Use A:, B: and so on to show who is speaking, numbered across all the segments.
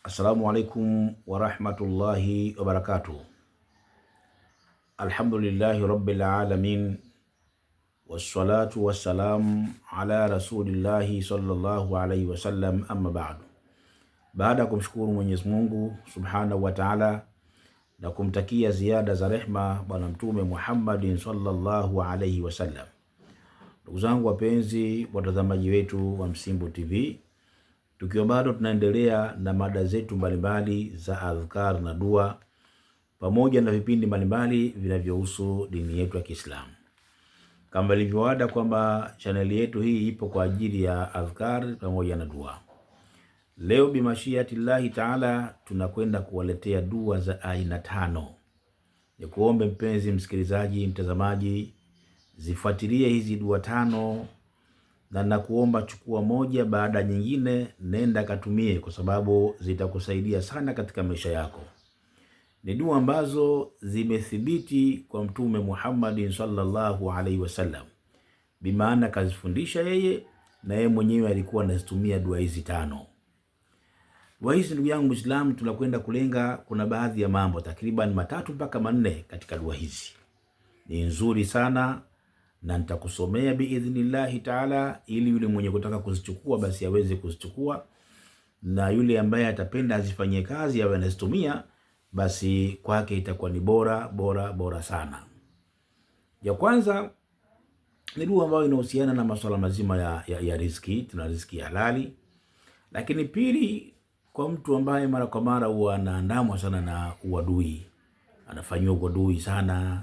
A: Assalamu alaikum warahmatullahi wabarakatuh. Alhamdulillahi rabbil alamin, wassalatu wassalamu ala rasulillahi sallallahu alaihi wasallam, amma ba'du. Baada ya kumshukuru Mwenyezi Mungu subhanahu wa ta'ala na kumtakia ziada za rehma bwana mtume Muhammadin sallallahu alaihi wasallam, ndugu zangu wapenzi watazamaji wetu wa Msimbo TV, tukiwa bado tunaendelea na mada zetu mbalimbali za adhkar na dua pamoja na vipindi mbalimbali vinavyohusu dini yetu ya Kiislamu. Kama ilivyoada kwamba chaneli yetu hii ipo kwa ajili ya adhkar pamoja na dua. Leo bimashiatillahi taala tunakwenda kuwaletea dua za aina 5. Ni kuombe mpenzi msikilizaji, mtazamaji, zifuatilie hizi dua 5 na nakuomba chukua moja baada nyingine, nenda katumie, kwa sababu zitakusaidia sana katika maisha yako. Ni dua ambazo zimethibiti kwa Mtume Muhammad sallallahu alaihi wasallam, bimaana kazifundisha yeye na yeye mwenyewe alikuwa anazitumia dua hizi 5. Dua hizi, ndugu yangu Muislamu, tunakwenda kulenga, kuna baadhi ya mambo takriban 3 mpaka 4 katika dua hizi. Ni nzuri sana na nitakusomea biidhnillahi taala, ili yule mwenye kutaka kuzichukua basi aweze kuzichukua, na yule ambaye atapenda azifanyie kazi awe anazitumia, basi kwake itakuwa ni bora sana. Ya kwanza ni dua ambayo inahusiana na masuala mazima ya riziki. Tuna riziki halali. Lakini pili, kwa mtu ambaye mara kwa mara huwa anaandamwa sana na uadui, anafanyiwa uadui sana,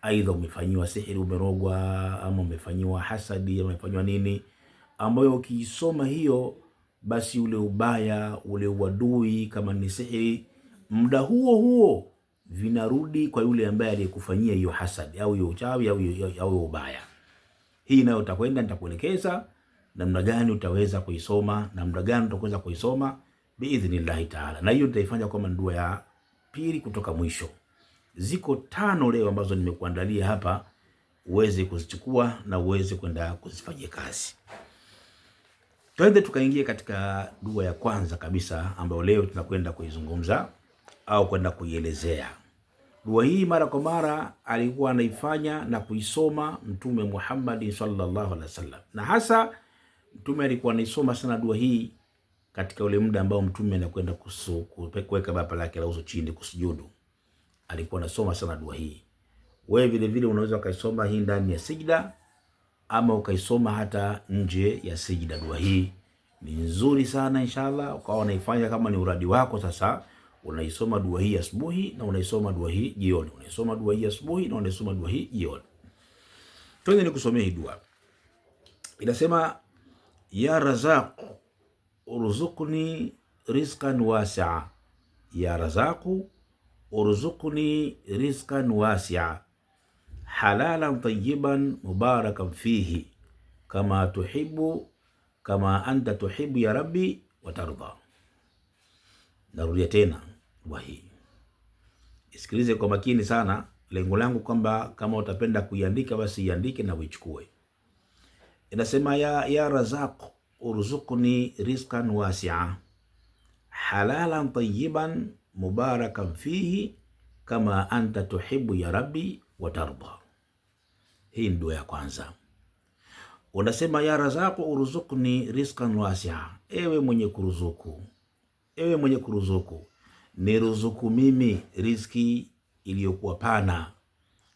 A: aidha umefanyiwa sihiri, umerogwa, ama umefanyiwa hasadi, ama umefanyiwa nini, ambayo ukiisoma hiyo basi ule ubaya, ule uadui, kama ni sihiri, muda huo vinarudi kwa yule ambaye aliyekufanyia hiyo hasadi au hiyo uchawi au ubaya. Hii nayo utakwenda, nitakuelekeza namna gani utaweza kuisoma, namna gani utaweza kuisoma biidhnillahi taala, na hiyo nitaifanya kama dua ya pili kutoka mwisho. Ziko 5 leo ambazo nimekuandalia hapa uweze kuzichukua na uweze kwenda kuzifanyia kazi. Twende tukaingia katika dua ya kwanza kabisa ambayo leo tunakwenda kuizungumza au kwenda kuielezea. Dua hii mara kwa mara alikuwa anaifanya na kuisoma Mtume Muhammad sallallahu alaihi wasallam, na hasa Mtume alikuwa anaisoma sana dua hii katika ule muda ambao Mtume anakwenda kuweka bapa lake la uso chini kusujudu. Alikuwa anasoma sana dua hii. Wewe vile vile unaweza ukaisoma hii ndani ya sijda ama ukaisoma hata nje ya sijda. Dua hii ni nzuri sana, inshallah ukawa unaifanya kama ni uradi wako. Sasa unaisoma dua hii asubuhi na unaisoma dua hii jioni, unaisoma dua hii asubuhi na unaisoma dua hii jioni. Twende nikusomea hii dua. Inasema: ya Razaq urzuqni rizqan wasi'a, ya Razaq urzuqni rizqan wasi'a, halalan tayyiban mubarakan fihi, kama tuhibbu kama anta tuhibbu ya rabbi watarda. Narudia tena dua hii, isikilize kwa makini sana. Lengo langu kwamba kama utapenda kuiandika basi iandike na uichukue. Inasema: ya Razaq urzuqni rizqan wasi'a, halalan tayyiban mubarakan fihi, kama anta tuhibbu ya rabbi watarda. Hii ni dua ya kwanza. Unasema: ya Razaq urzuqni rizqan wasi'a, ewe mwenye kuruzuku, ewe mwenye kuruzuku, niruzuku mimi riziki iliyokuwa pana,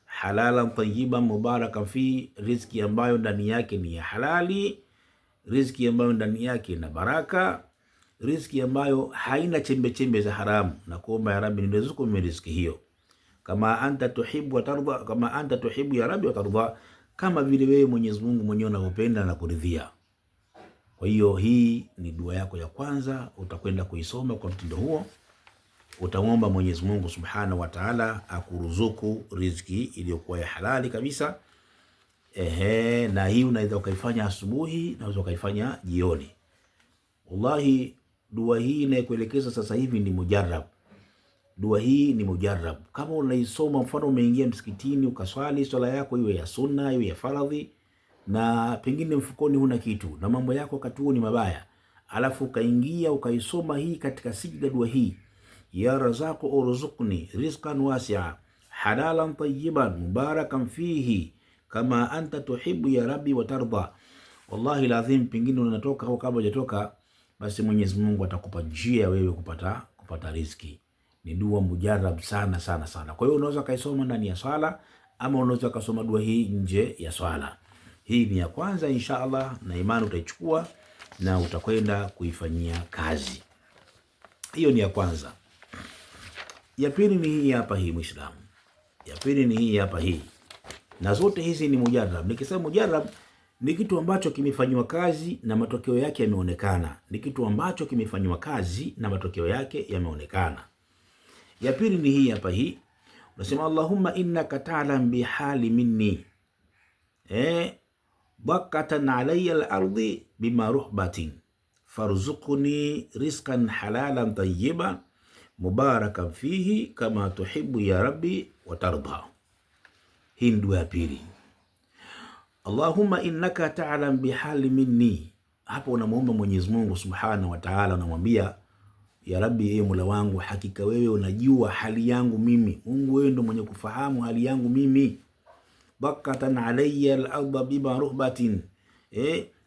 A: halalan tayyiban mubarakan fi, riziki ambayo ndani yake ni ya halali, riziki ambayo ndani yake na baraka, riziki ambayo haina chembe chembe za haramu. Na kuomba ya Rabbi niruzuku mimi riziki hiyo, kama anta tuhibbu watarda, kama anta tuhibbu ya Rabbi watarda, kama vile wewe Mwenyezi Mungu mwenyewe unapenda na kuridhia. Kwa hiyo hii ni dua yako ya kwanza, utakwenda kuisoma kwa mtindo huo. Utaomba Mwenyezi Mungu Subhanahu wa Ta'ala akuruzuku riziki iliyokuwa ya halali kabisa. Na hii unaweza ukaifanya asubuhi na unaweza ukaifanya jioni. Wallahi dua hii inayokuelekeza sasa hivi ni mujarrab. Dua hii ni mujarrab. Kama unaisoma, mfano umeingia msikitini ukaswali swala yako iwe ya sunna iwe ya faradhi, na pengine mfukoni huna kitu na mambo yako wakati huo ni mabaya, alafu ukaingia ukaisoma hii katika sijda, dua hii, ya razaqu urzuqni rizqan wasi'a halalan tayyiban mubarakan fihi kama anta tuhibbu ya rabbi wa tarda. Wallahi lazim, pengine unatoka au kabla hujatoka, basi Mwenyezi Mungu atakupa njia wewe kupata riziki. Ni dua mujarab sana sana sana. Kwa hiyo unaweza kaisoma ndani ya swala, ama unaweza kusoma dua hii nje ya swala. Hii ni ya kwanza inshallah, na imani utaichukua na utakwenda kuifanyia kazi. Hiyo ni ya kwanza. Ya pili ni hii hapa, hii Muislamu. Ya pili ni hii hapa, hii. Na zote hizi ni mujarab. Nikisema mujarab ni kitu ambacho kimefanywa kazi na matokeo yake yameonekana. Ni kitu ambacho kimefanywa kazi na matokeo yake yameonekana. Ya pili ni hii hapa, hii. Unasema Allahumma innaka ta'lam bihali minni bakatan alayya al-ardi bima ruhbatin farzuqni rizqan halalan tayyiban mubarakan fihi kama tuhibbu ya rabbi wa tarda. Hii ndio ya pili. Allahumma innaka ta'lam bihali minni. Hapo unamuomba Mwenyezi Mungu Subhanahu wa Ta'ala, unamwambia ya Rabbi, Mola wangu, hakika wewe unajua hali yangu mimi. Mungu, wewe ndo mwenye kufahamu hali yangu mimi. Bakatan alayya al-ardha bima ruhbatin,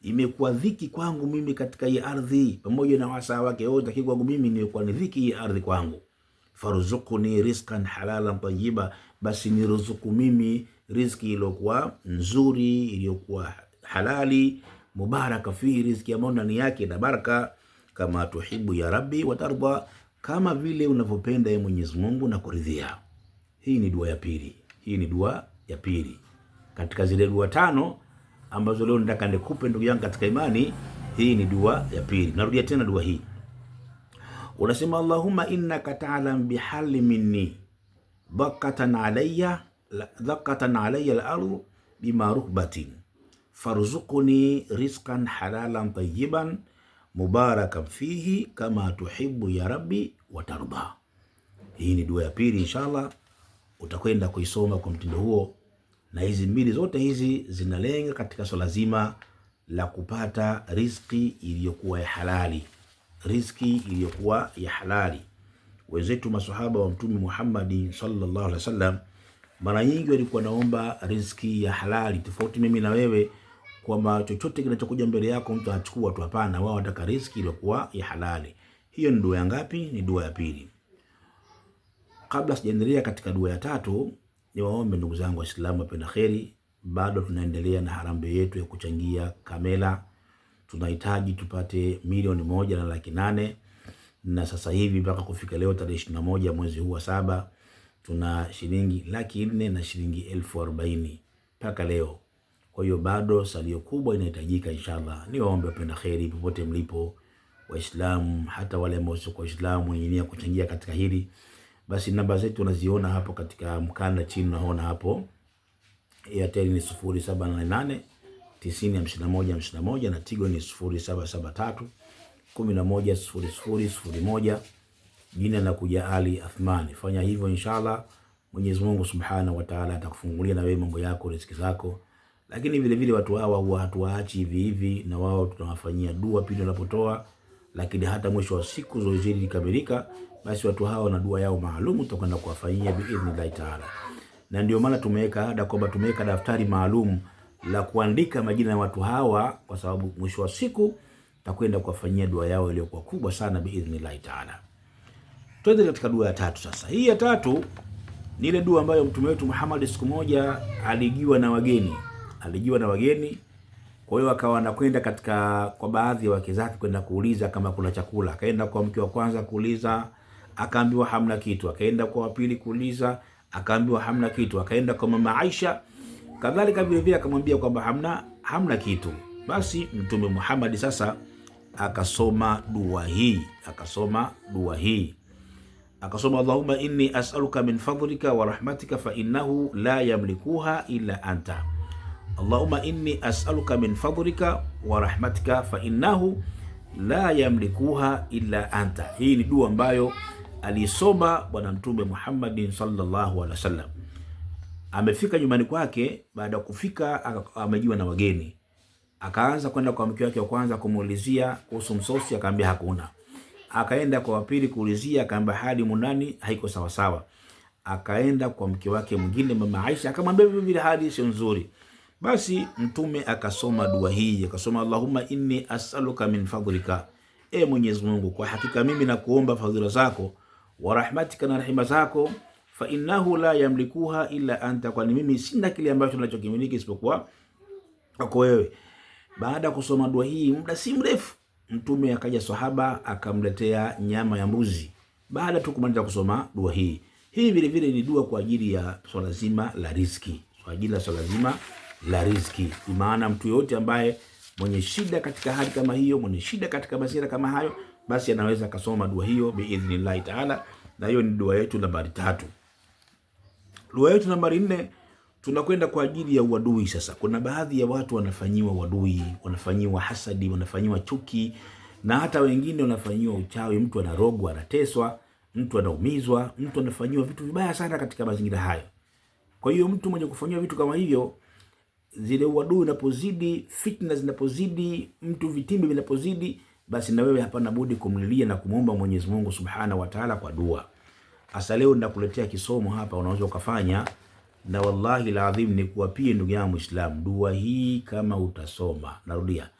A: imekuwa dhiki kwangu mimi katika hii ardhi, pamoja na wasaa wake wote, lakini kwangu mimi imekuwa ni dhiki hii ardhi kwangu. Farzuqni rizqan halalan tayyiba, basi niruzuku mimi riziki iliyokuwa nzuri, iliyokuwa halali, mubaraka fi, riziki ambayo ndani yake na baraka, kama tuhibu ya Rabbi wa tarda, kama vile unavyopenda ya Mwenyezi Mungu na kuridhia. Hii ni dua ya pili. Hii ni dua ya pili katika zile dua tano ambazo leo nataka nikupe ndugu yangu katika imani. Hii ni dua ya pili. Narudia tena dua hii. Unasema Allahumma innaka ta'lam bihali minni bakatan alayya al-ardu bima ruhbatin farzuqni rizqan halalan tayyiban mubarakan fihi kama tuhibbu ya Rabbi wa tarda. Hii ni dua ya pili inshallah, utakwenda kuisoma kwa mtindo huo. Na hizi mbili zote hizi zinalenga katika swala zima la kupata riziki iliyokuwa ya halali. Riziki iliyokuwa ya halali. Wenzetu maswahaba wa Mtume Muhammad sallallahu alaihi wasallam mara nyingi walikuwa naomba riziki ya halali, tofauti mimi na wewe kwamba chochote kinachokuja mbele yako mtu achukua tu. Hapana, wao wataka riziki iliyokuwa ya halali. Hiyo ni dua ya ngapi? Ni dua ya pili. Kabla sijaendelea katika dua ya tatu, niwaombe ndugu zangu Waislamu wapenda kheri, bado tunaendelea na harambee yetu ya kuchangia kamera. Tunahitaji tupate 1,800,000, na sasa hivi mpaka kufika leo tarehe 21 mwezi huu wa 7 tuna shilingi 400,000 na shilingi 40,000 mpaka leo. Kwa hiyo bado salio kubwa inahitajika inshallah. Niwaombe wapenda kheri popote mlipo, Waislamu hata wale ambao sio Waislamu wenye nia kuchangia katika hili, basi namba zetu unaziona hapo katika mkanda chini, unaona hapo. Airtel ni 0788 905151 na Tigo ni 0773 110001. Jina la kuja Ali Athmani. Fanya hivyo inshallah, Mwenyezi Mungu Subhanahu wa Ta'ala atakufungulia na wewe mambo yako, riziki zako. Lakini vile vile watu hawa huwa hatuwaachi hivi hivi, na wao tunawafanyia dua pindi wanapotoa. Lakini hata mwisho wa siku zoezi likamilika, basi watu hawa na dua yao maalum tutakwenda kuwafanyia biidhnillah Ta'ala. Na ndio maana tumeweka ada kwamba tumeweka daftari maalum la kuandika majina ya watu hawa, kwa sababu mwisho wa siku tutakwenda kuwafanyia dua yao iliyokuwa kubwa sana biidhnillah Ta'ala. Tuende katika dua ya tatu sasa. Hii ya tatu ni ile dua ambayo Mtume wetu Muhammad siku moja alijiwa na wageni. Kwa hiyo akawa anakwenda kwa baadhi ya wake zake kwenda kuuliza kama kuna chakula. Akaenda kwa mke wa kwanza kuuliza, akaambiwa hamna kitu. Akaenda kwa wa pili kuuliza, akaambiwa hamna kitu. Akaenda kwa mama Aisha, kadhalika vile vile akamwambia kwamba hamna kitu. Basi Mtume Muhammad sasa akasoma dua hii. Akasoma Allahumma inni as'aluka min fadlika wa rahmatika fa innahu la yamlikuha illa anta. Allahumma inni as'aluka min fadlika wa rahmatika fa innahu la yamlikuha illa anta. Hii ni dua ambayo alisoma Bwana Mtume Muhammad sallallahu alaihi wasallam. Amefika nyumbani kwake, baada ya kufika amejiwa na wageni. Akaanza kwenda kwa mke wake wa kwanza kumuulizia kuhusu msosi, akamwambia hakuna. Akaenda kwa pili kuulizia, akamwambia hali munani haiko sawa sawa. Akaenda kwa mke wake mwingine mama Aisha, akamwambia vile hali sio nzuri. Basi Mtume akasoma dua hii, akasoma Allahumma inni as'aluka min fadlika, Mwenyezi Mungu, kwa hakika mimi nakuomba fadhila zako, wa rahmatika, na rehema zako, fa innahu la yamlikuha illa anta, kwani mimi sina kile ambacho ninachokimiliki isipokuwa kwako wewe. Baada ya kusoma dua hii muda si mrefu, Mtume akaja sahaba akamletea nyama ya mbuzi baada tu kumaliza kusoma dua hii. Hii vile vile ni dua kwa ajili ya swala zima la riziki, kwa ajili ya swala zima la riziki. Kwa maana mtu yote ambaye mwenye shida katika hali kama hiyo, mwenye shida katika mazingira kama hayo, basi anaweza kasoma dua hiyo biidhnillah taala. Na hiyo ni dua yetu nambari 3. Dua yetu nambari 4, tunakwenda kwa ajili ya uadui. Sasa kuna baadhi ya watu wanafanyiwa uadui, wanafanyiwa hasadi, wanafanyiwa chuki, na hata wengine wanafanyiwa uchawi. Mtu anarogwa, anateswa, mtu anaumizwa, mtu anafanyiwa vitu vibaya sana katika mazingira hayo. Kwa hiyo mtu mwenye kufanyiwa vitu kama hivyo, zile uadui unapozidi, fitna zinapozidi, mtu vitimbi vinapozidi, basi na wewe hapana budi kumlilia na kumuomba Mwenyezi Mungu Subhanahu wa Ta'ala kwa dua. Asa leo ninakuletea kisomo hapa unaweza ukafanya, na wallahi alazim ni kuapie ndugu yangu Muislam, dua hii kama utasoma, narudia,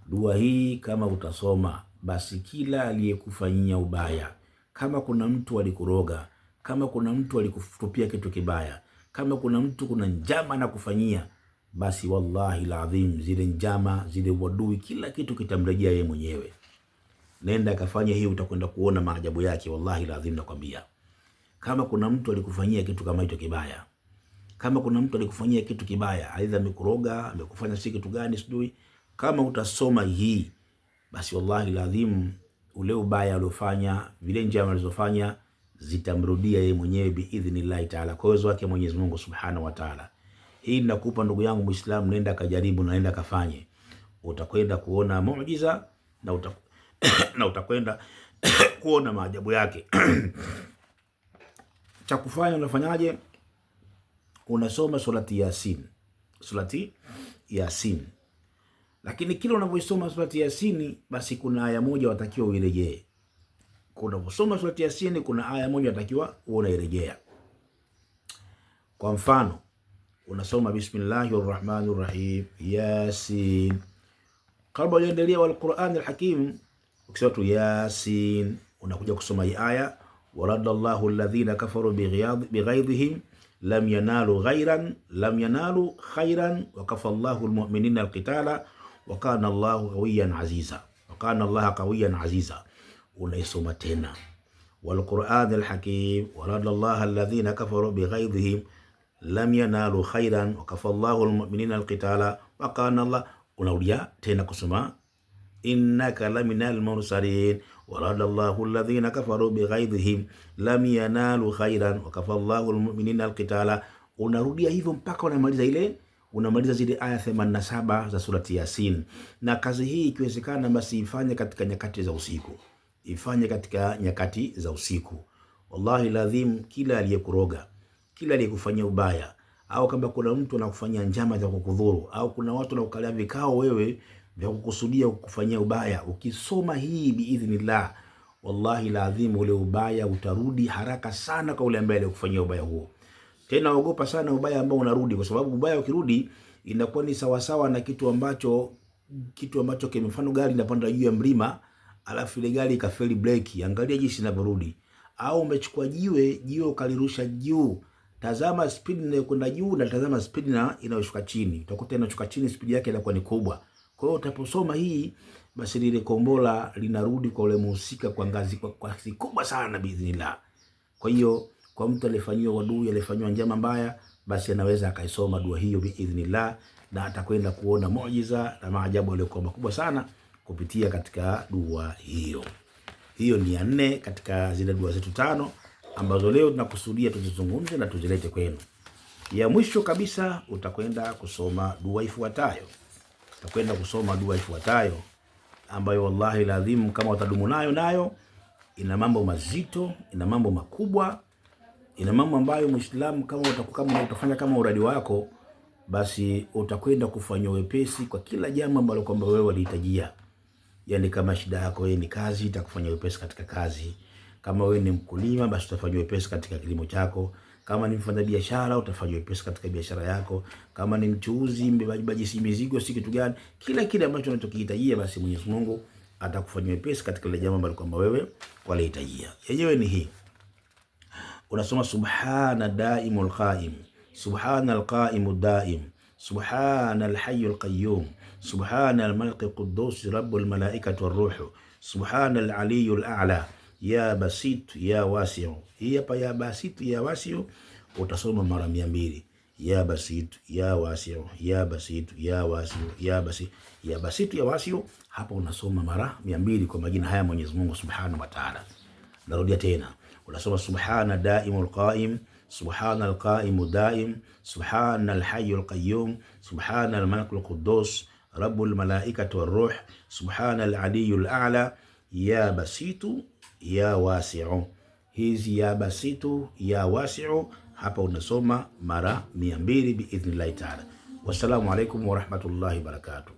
A: dua hii kama utasoma, basi kila aliyekufanyia ubaya, kama kuna mtu alikuroga, kama kuna mtu alikutupia kitu kibaya, kama kuna mtu kuna njama na kufanyia, basi wallahi alazim zile njama, zile uadui, kila kitu kitamrejea yeye mwenyewe. Nenda kafanya hii, utakwenda kuona maajabu yake, wallahi alazim nakwambia. Kama kuna mtu alikufanyia kitu kama hicho kibaya, kama kuna mtu alikufanyia kitu kibaya, aidha amekuroga, amekufanya si kitu gani sijui, kama utasoma hii, basi wallahi alazim ule ubaya aliofanya, vile njama alizofanya zitamrudia yeye mwenyewe biidhnillah taala, kwa uwezo wake Mwenyezi Mungu Subhanahu wa Ta'ala. Hii nakupa ndugu yangu Muislamu, nenda kajaribu na nenda kafanye, utakwenda kuona muujiza na utakwenda kuona maajabu yake. Cha kufanya unafanyaje? Unasoma surati Yasin, surati Yasin. Lakini kila unapoisoma surati Yasin, basi kuna aya moja watakiwa uirejee. Unaposoma surati Yasin kuna aya moja watakiwa unairejea. Kwa mfano, unasoma bismillahir rahmanir rahim Yasin. Kabla uendelea wal Qur'an al-Hakim, ukisema tu Yasin, unakuja kusoma hii aya, waradallahu alladhina kafaru bighaidhihim lam yanalu khairan wa kafallahu almu'minina alqitala wa kana Allahu qawiyan aziza. Unaisoma tena wal Qur'an al-Hakim, waradallahu alladhina kafaru bighaidhihim lam yanalu khairan wa kafallahu almu'minina alqitala wa kana Allah. Unarudia tena kusoma innaka laminal mursalin waradallahu alladhina kafaru bighaidhihim lam yanalu khairan wa kafallahu almu'minina alqitala. Unarudia hivyo mpaka unamaliza zile aya 87 za surati Yasin. Na kazi hii ikiwezekana, basi ifanye katika nyakati za usiku, wallahi lazim. Kila aliyekuroga, kila aliyekufanyia ubaya, au kama kuna mtu anakufanyia njama za kukudhuru, au kuna watu wanakukalia vikao wewe vya kukusudia kukufanyia ubaya, ukisoma hii biidhnillah, wallahi lazim ule ubaya utarudi haraka sana kwa ule ambaye alikufanyia ubaya huo. Tena ogopa sana ubaya ambao unarudi, kwa sababu ubaya ukirudi inakuwa ni sawasawa na kitu ambacho kimefano gari linapanda juu ya mlima, alafu ile gari ikafeli breki. Angalia jinsi inavyorudi. Au umechukua jiwe ukalirusha juu, tazama speed inayokwenda juu na tazama speed inayoshuka chini. Utakuta inashuka chini, speed yake inakuwa ni kubwa. Kwa hiyo utaposoma hii, basi lile kombola linarudi kwa ule mhusika kwa kasi kubwa sana biidhnillah. Kwa hiyo kwa mtu aliyefanyiwa wadui, aliyefanyiwa njama mbaya, basi anaweza akaisoma dua hiyo biidhnillah, na atakwenda kuona muujiza na maajabu yaliyokuwa makubwa sana kupitia katika dua hiyo. Hiyo ni ya 4 katika zile dua zetu 5 ambazo leo tunakusudia tuzizungumze na tuzilete kwenu. Ya mwisho kabisa utakwenda kusoma dua ifuatayo. Ambayo wallahi lazim kama utadumu nayo ina mambo mazito, ina mambo makubwa, ina mambo ambayo Muislamu kama utafanya kama uradi wako, basi utakwenda kufanywa wepesi kwa kila jambo ambalo kwamba wewe walihitajia. Yani kama shida yako wewe ni kazi, itakufanywa wepesi katika kazi. Kama wewe ni mkulima, basi utafanywa wepesi katika kilimo chako. Kama ni mfanya biashara, utafanywa wepesi katika biashara yako. Kama ni mchuuzi, mbebaji mizigo, si kitu gani, kila kile ambacho unachokihitajia, basi Mwenyezi Mungu atakufanyia wepesi katika ile jambo ambalo kwamba wewe walihitajia. Yenyewe ni hii. Unasoma subhana daimul qaim, subhana alqaimu daim, subhana alhayyul qayyum, subhana almalik quddus rabbul malaikati waruhu, subhana alaliyul a'la, ya basit ya wasi'u. Hii hapa ya basit ya wasi'u utasoma mara 200. Ya basit ya wasi'u, ya basit ya wasi'u, ya basit ya basit ya wasi'u. Hapa unasoma mara 200 kwa majina haya Mwenyezi Mungu Subhanahu wa Ta'ala. Narudia tena. Unasoma subhana daimul qaim, subhana alqaimu daim, subhana alhayyul qayyum, subhana almalikul quddus rabbul malaikati waruh, subhana alaliyul a'la, ya basitu ya wasi'u. Hizi ya basitu ya wasi'u hapa unasoma mara 200 biidhnillahi ta'ala. Wassalamu alaikum warahmatullahi wabarakatuh.